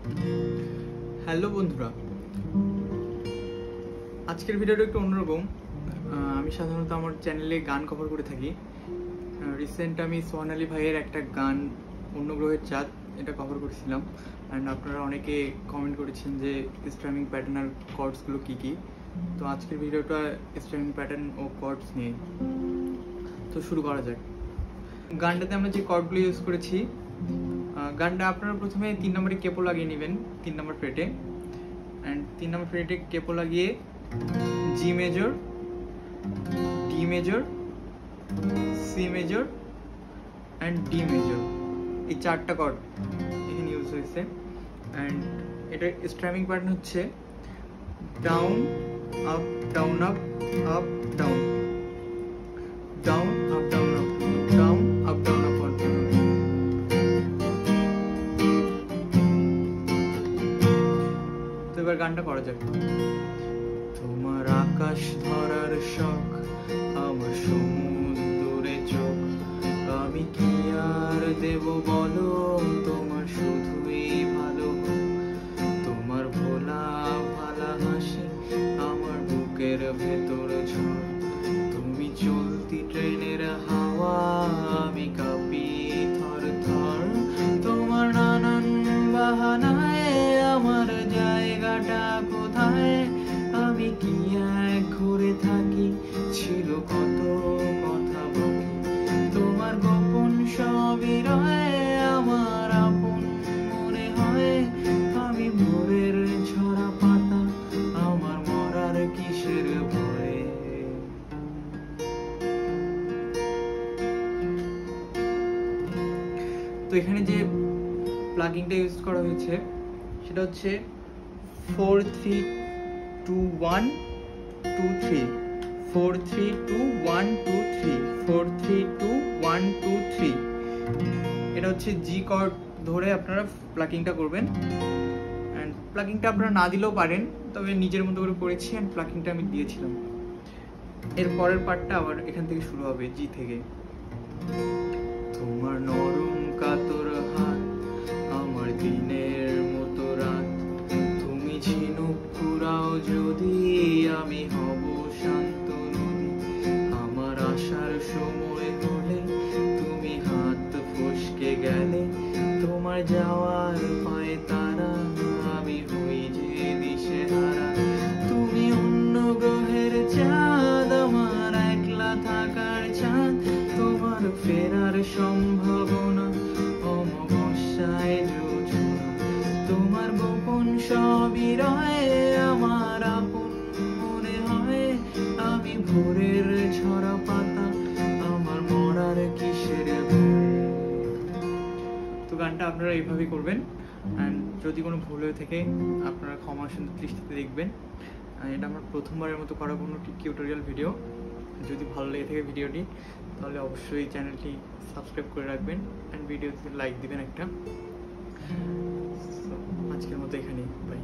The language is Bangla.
হ্যালো বন্ধুরা, আজকের ভিডিওটা একটু অন্যরকম। আমি সাধারণত আমার চ্যানেলে গান কভার করে থাকি। রিসেন্ট আমি সোহান আলী ভাইয়ের একটা গান অন্য গ্রহের চাঁদ এটা কভার করেছিলাম, অ্যান্ড আপনারা অনেকে কমেন্ট করেছেন যে স্ট্রামিং প্যাটার্ন আর কর্ডসগুলো কী কী। তো আজকের ভিডিওটা স্ট্রামিং প্যাটার্ন ও কর্ডস নিয়ে। তো শুরু করা যাক। গানটাতে আমরা যে কর্ডগুলো ইউজ করেছি, গানটা আপনারা প্রথমে 3 নম্বরে কেপো লাগিয়ে নেবেন, 3 নম্বর ফ্রেটে। অ্যান্ড 3 নম্বর ফ্রেটে কেপো লাগিয়ে G major, D major, C major and D major, এই 4টা কর্ড এখানে ইউজ হয়েছে। অ্যান্ড এটার স্ট্রামিং প্যাটার্ন হচ্ছে down up down up up down, down up down up down up down up up down. তো এবার গানটা করা যাক। তোমার আকাশ ধরার শখ, আমার সমুদ্রে চোখ, আমি কি আর দেব বলো, তোমার শুধুই ভালো। তোমার ভোলা ভালা হাসি আমার বুকের ভেতর ঝড়, তুমি চলতি ট্রেনের হাওয়া, আমি কাঁপি থর থর। তোমার নানান বাহানায় আমার জায়গাটা কোথায়, আমি কি এক ঘুরে থাকি, ছিল কত কথা বাকি। তোমার গোপন সবই রয় আমার আপন মনে হয়, আমি ভোরের ঝরা পাতা, আমার মরার কিসের ভয়ে। তো এখানে যে প্লাগিংটা ইউজ করা হয়েছে সেটা হচ্ছে 4-3-2-1-2-3, 4-3-2-1-2-3, 4-3-2-1-2-3। এটা হচ্ছে জি কর্ড ধরে আপনারা প্লাগিংটা করবেন। অ্যান্ড প্লাগিংটা আপনারা না দিলেও পারেন, তবে নিজের মতো করে করেছি অ্যান্ড প্লাগিংটা আমি দিয়েছিলাম। এর পরের পার্টটা আবার এখান থেকে শুরু হবে, জি থেকে। তোমার নরম কাতর হাত আমার দিনের মতো রাত, তুমি ঝিনুক কুড়াও যদি আমি হব শান্ত নদী। আমার আসার সময় হলে তুমি হাত ফসকে গেলে, তোমার যাওয়ার পায়ে তারা আমি হই যে দিশেহারা। তুমি অন্য গ্রহের চাঁদ, আমার একলা থাকার চাঁদ, তোমার ফেরার সম্ভাবনা অমাবস্যায় যোজনা। তোমার গোপন সবই রয় আমার আপন মনে হয়, আমি ভোরের ঝরা পাতা, আমার মরার কিসের ভয়। তো গানটা আপনারা এইভাবেই করবেন। অ্যান্ড যদি কোনো ভুল হয়ে থাকে আপনারা ক্ষমা সুন্দর দৃষ্টিতে দেখবেন। এটা আমার প্রথমবারের মতো করা কোনো টিউটোরিয়াল ভিডিও। যদি ভালো লেগে থাকে ভিডিওটি, তাহলে অবশ্যই চ্যানেলটি সাবস্ক্রাইব করে রাখবেন অ্যান্ড ভিডিওতে লাইক দিবেন একটা। আজকের মতো এখানেই, বাই।